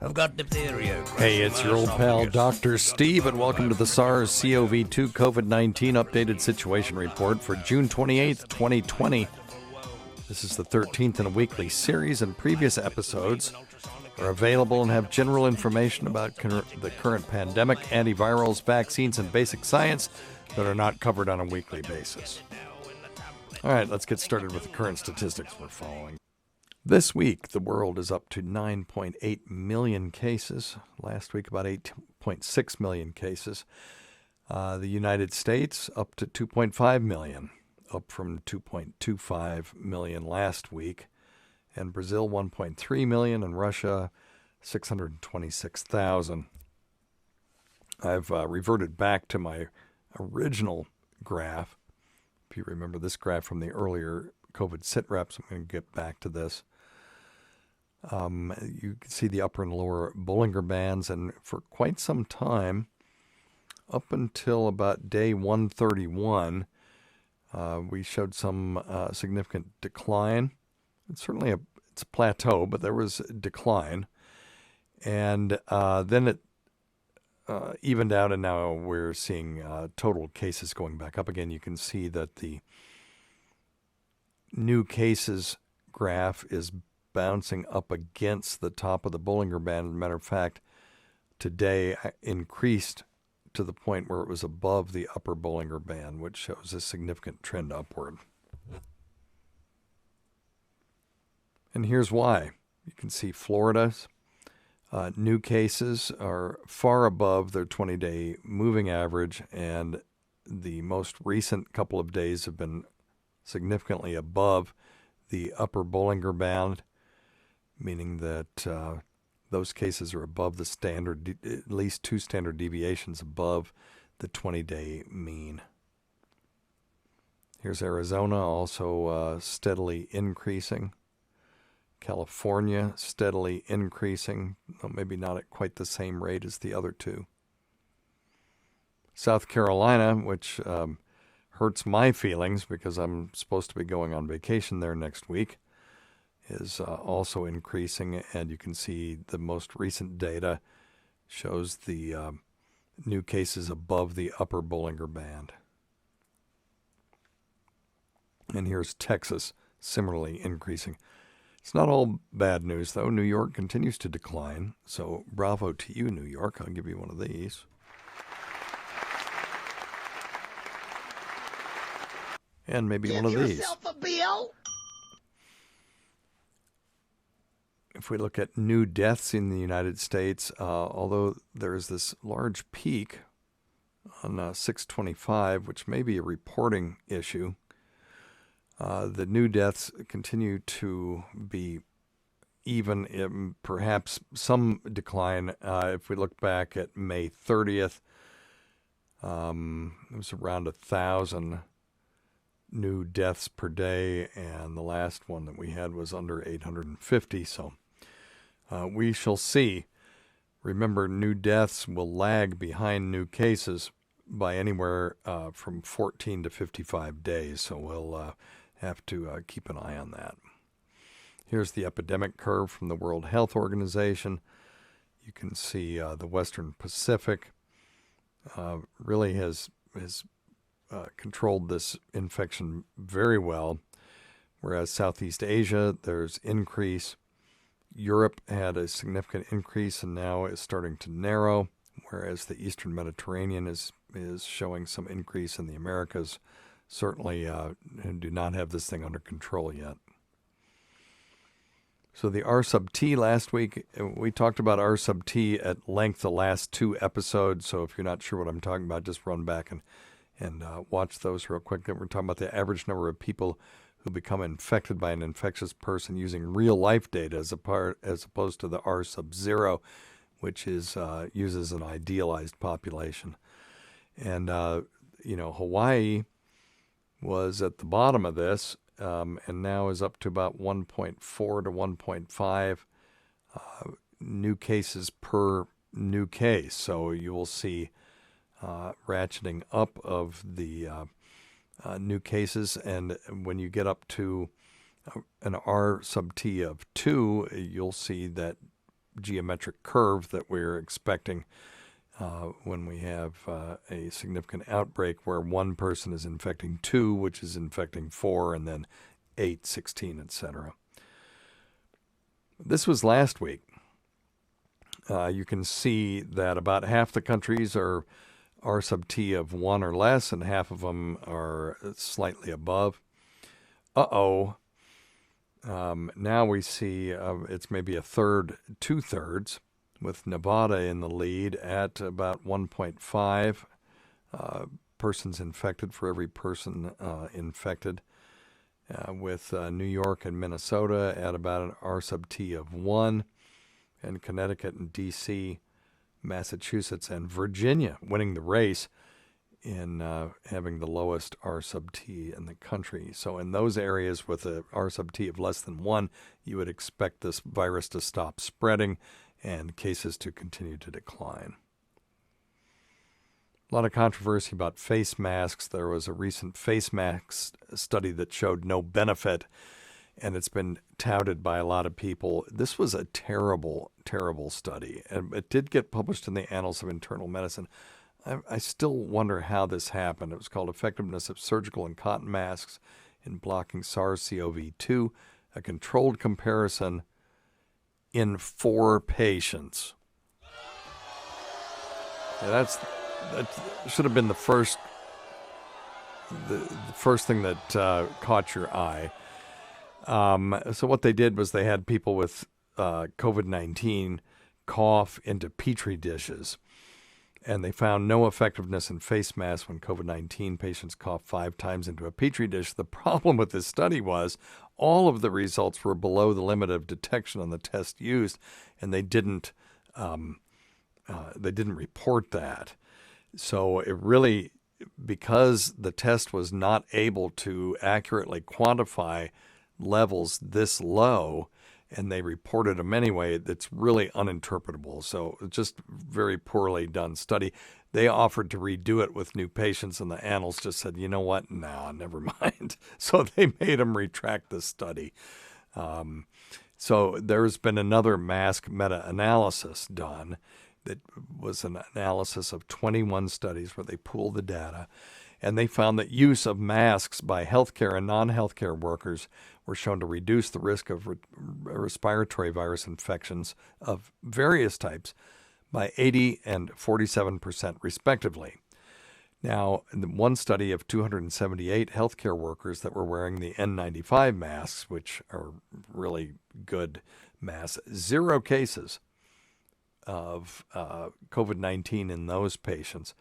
I've got diphtheria. Hey, it's your old pal Dr. Steve, and welcome to the SARS-CoV-2 COVID-19 updated situation report for June 28th, 2020. This is the 13th in a weekly series, and previous episodes are available and have general information about the current pandemic, antivirals, vaccines, and basic science that are not covered on a weekly basis. All right, let's get started with the current statistics we're following. This week, the world is up to 9.8 million cases. Last week, about 8.6 million cases. The United States up to 2.5 million, up from 2.25 million last week. And Brazil, 1.3 million, and Russia, 626,000. I've reverted back to my original graph. If you remember this graph from the earlier COVID SitReps, I'm going to get back to this. You can see the upper and lower Bollinger Bands, and for quite some time, up until about day 131, we showed some significant decline. It's certainly it's a plateau, but there was a decline. And then it evened out, and now we're seeing total cases going back up again. You can see that the new cases graph is bouncing up against the top of the Bollinger Band. As a matter of fact, today increased to the point where it was above the upper Bollinger Band, which shows a significant trend upward. And here's why. You can see Florida's new cases are far above their 20-day moving average, and the most recent couple of days have been significantly above the upper Bollinger Band, meaning that those cases are above the standard, at least 2 standard deviations above the 20-day mean. Here's Arizona, also steadily increasing. California, steadily increasing, though maybe not at quite the same rate as the other two. South Carolina, which hurts my feelings because I'm supposed to be going on vacation there next week, is also increasing, and you can see the most recent data shows the new cases above the upper Bollinger Band. And here's Texas, similarly increasing. It's not all bad news, though. New York continues to decline, so bravo to you, New York. I'll give you one of these. And maybe one of these. Give yourself a bill. If we look at new deaths in the United States, although there is this large peak on 6/25, which may be a reporting issue, the new deaths continue to be even, perhaps some decline. If we look back at May 30th, it was around 1,000 new deaths per day, and the last one that we had was under 850. So we shall see. Remember, new deaths will lag behind new cases by anywhere from 14 to 55 days. So we'll have to keep an eye on that. Here's the epidemic curve from the World Health Organization. You can see the Western Pacific really has controlled this infection very well, whereas Southeast Asia, there's increase. Europe had a significant increase and now is starting to narrow, whereas the Eastern Mediterranean is showing some increase, in the Americas certainly do not have this thing under control yet. So the R sub T last week, we talked about R sub T at length the last 2 episodes, so if you're not sure what I'm talking about, just run back and watch those real quick. We're talking about the average number of people who become infected by an infectious person using real-life data as opposed to the R sub 0, which is uses an idealized population. And, Hawaii was at the bottom of this, and now is up to about 1.4 to 1.5 new cases per new case. So you will see ratcheting up of the new cases, and when you get up to an R sub T of 2, you'll see that geometric curve that we're expecting when we have a significant outbreak where one person is infecting 2, which is infecting 4, and then 8, 16, etc. This was last week. You can see that about half the countries are R sub T of 1 or less, and half of them are slightly above. Now we see it's maybe a third, 2/3, with Nevada in the lead at about 1.5 persons infected for every person infected, with New York and Minnesota at about an R sub T of 1, and Connecticut and D.C., Massachusetts, and Virginia winning the race in having the lowest R sub T in the country. So in those areas with a R sub T of less than 1, you would expect this virus to stop spreading and cases to continue to decline. A lot of controversy about face masks. There was a recent face mask study that showed no benefit, and it's been touted by a lot of people. This was a terrible, terrible study, and it did get published in the Annals of Internal Medicine. I still wonder how this happened. It was called Effectiveness of Surgical and Cotton Masks in Blocking SARS-CoV-2, a controlled comparison in 4 patients. Yeah, that should have been the first thing that caught your eye. So what they did was they had people with COVID-19 cough into Petri dishes, and they found no effectiveness in face masks when COVID-19 patients coughed 5 times into a Petri dish. The problem with this study was all of the results were below the limit of detection on the test used, and they didn't report that. So it really, because the test was not able to accurately quantify levels this low, and they reported them anyway, that's really uninterpretable. So just very poorly done study. They offered to redo it with new patients, and the annals just said, you know what, no, never mind. So they made them retract the study. So there's been another mask meta-analysis done that was an analysis of 21 studies where they pooled the data, and they found that use of masks by healthcare and non-healthcare workers were shown to reduce the risk of respiratory virus infections of various types by 80 and 47% respectively. Now, in one study of 278 healthcare workers that were wearing the N95 masks, which are really good masks, 0 cases of COVID-19 in those patients,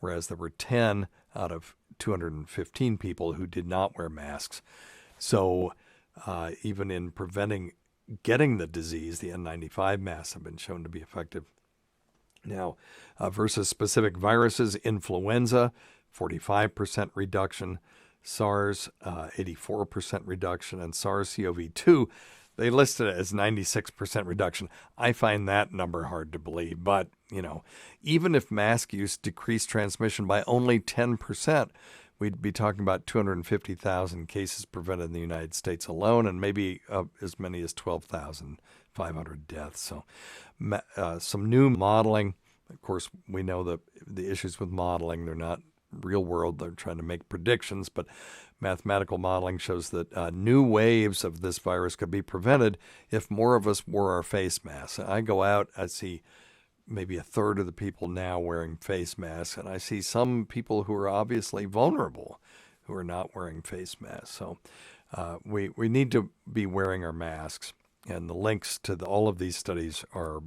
whereas there were 10 out of 215 people who did not wear masks. So even in preventing getting the disease, the N95 masks have been shown to be effective. Now, versus specific viruses, influenza, 45% reduction, SARS, 84% reduction, and SARS-CoV-2, they listed it as 96% reduction. I find that number hard to believe, but, even if mask use decreased transmission by only 10%, we'd be talking about 250,000 cases prevented in the United States alone, and maybe as many as 12,500 deaths. So some new modeling. Of course, we know the issues with modeling. They're not real world. They're trying to make predictions, but mathematical modeling shows that new waves of this virus could be prevented if more of us wore our face masks. I go out, I see maybe a third of the people now wearing face masks, and I see some people who are obviously vulnerable who are not wearing face masks. So we need to be wearing our masks, and the links to all of these studies are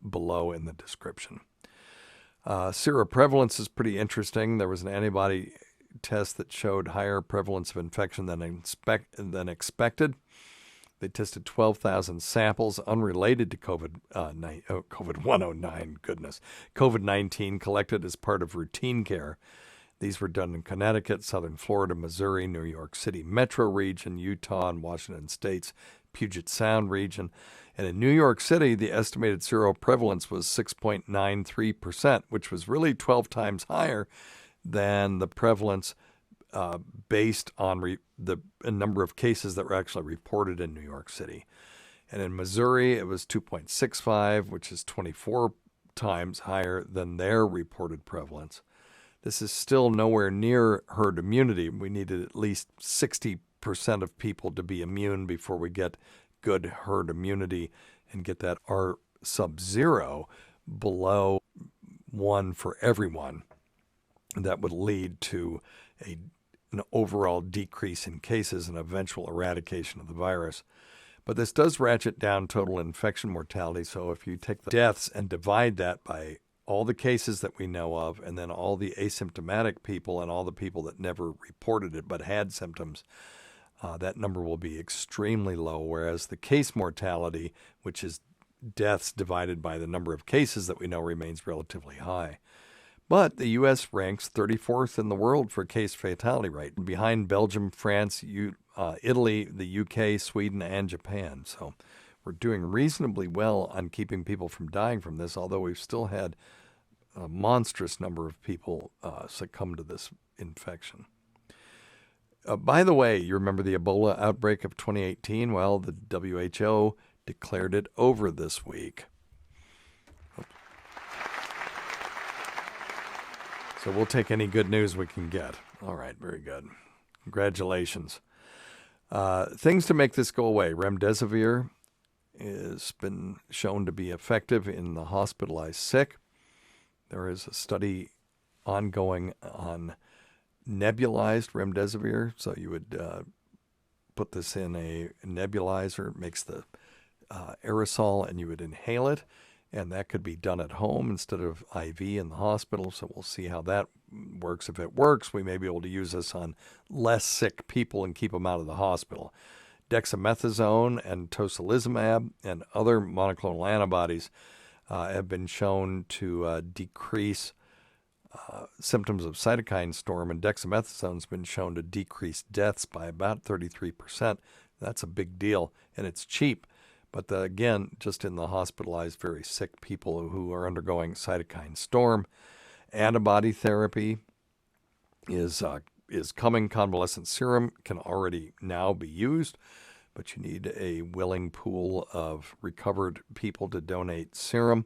below in the description. Seroprevalence is pretty interesting. There was an antibody test that showed higher prevalence of infection than expected. They tested 12,000 samples unrelated to COVID-19 collected as part of routine care. These were done in Connecticut, Southern Florida, Missouri, New York City metro region, Utah, and Washington State's Puget Sound region. And in New York City, the estimated seroprevalence was 6.93%, which was really 12 times higher than the prevalence based on the number of cases that were actually reported in New York City. And in Missouri, it was 2.65, which is 24 times higher than their reported prevalence. This is still nowhere near herd immunity. We needed at least 60% of people to be immune before we get good herd immunity and get that R sub-0 below 1 for everyone. That would lead to an overall decrease in cases and eventual eradication of the virus. But this does ratchet down total infection mortality. So if you take the deaths and divide that by all the cases that we know of, and then all the asymptomatic people and all the people that never reported it but had symptoms, that number will be extremely low, whereas the case mortality, which is deaths divided by the number of cases that we know, remains relatively high. But the U.S. ranks 34th in the world for case fatality rate, behind Belgium, France, Italy, the U.K., Sweden, and Japan. So we're doing reasonably well on keeping people from dying from this, although we've still had a monstrous number of people succumb to this infection. By the way, you remember the Ebola outbreak of 2018? Well, the WHO declared it over this week. So we'll take any good news we can get. All right, very good. Congratulations. Things to make this go away. Remdesivir has been shown to be effective in the hospitalized sick. There is a study ongoing on nebulized remdesivir. So you would put this in a nebulizer, it makes the aerosol, and you would inhale it. And that could be done at home instead of IV in the hospital. So we'll see how that works. If it works, we may be able to use this on less sick people and keep them out of the hospital. Dexamethasone and tocilizumab and other monoclonal antibodies have been shown to decrease symptoms of cytokine storm, and dexamethasone has been shown to decrease deaths by about 33%. That's a big deal, and it's cheap. But again, just in the hospitalized, very sick people who are undergoing cytokine storm. Antibody therapy is coming. Convalescent serum can already now be used, but you need a willing pool of recovered people to donate serum.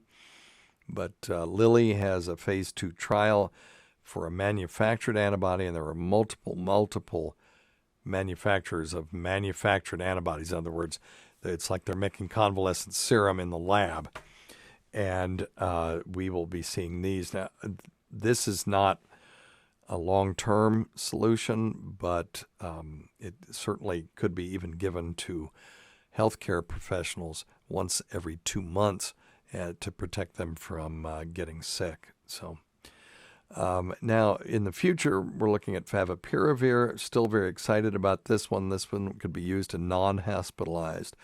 But Lilly has a phase 2 trial for a manufactured antibody, and there are multiple manufacturers of manufactured antibodies. In other words, it's like they're making convalescent serum in the lab, and we will be seeing these. Now, this is not a long-term solution, but it certainly could be even given to healthcare professionals once every 2 months to protect them from getting sick. So now, in the future, we're looking at favipiravir. Still very excited about this one. This one could be used in non-hospitalized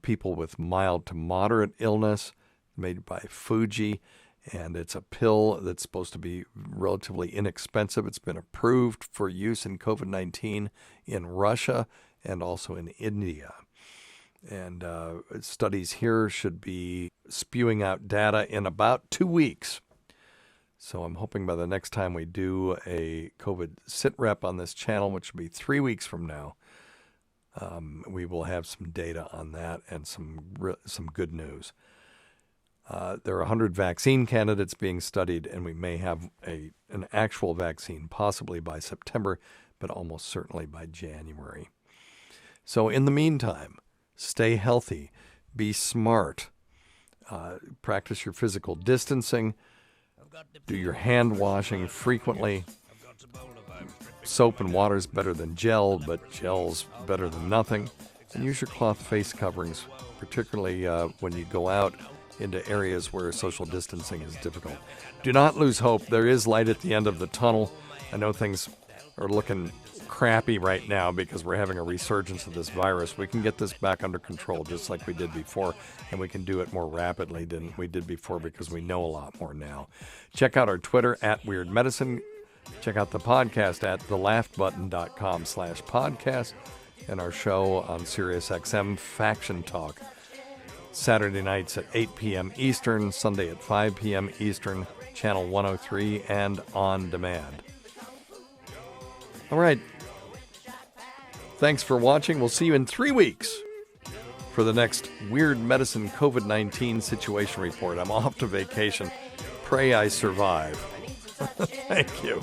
people with mild to moderate illness, made by Fuji. And it's a pill that's supposed to be relatively inexpensive. It's been approved for use in COVID-19 in Russia and also in India. And studies here should be spewing out data in about 2 weeks. So I'm hoping by the next time we do a COVID SitRep on this channel, which will be 3 weeks from now, we will have some data on that and some good news. There are 100 vaccine candidates being studied, and we may have an actual vaccine possibly by September, but almost certainly by January. So in the meantime, stay healthy, be smart, practice your physical distancing, do your hand washing frequently. Soap and water is better than gel, but gel's better than nothing. And use your cloth face coverings, particularly when you go out into areas where social distancing is difficult. Do not lose hope. There is light at the end of the tunnel. I know things are looking crappy right now because we're having a resurgence of this virus. We can get this back under control just like we did before, and we can do it more rapidly than we did before because we know a lot more now. Check out our Twitter at Weird Medicine. Check out the podcast at thelaughbutton.com/podcast and our show on SiriusXM, Faction Talk, Saturday nights at 8 p.m. Eastern, Sunday at 5 p.m. Eastern, channel 103, and on demand. All right. Thanks for watching. We'll see you in 3 weeks. for the next Weird Medicine COVID-19 situation report. I'm off to vacation. Pray I survive. Thank you.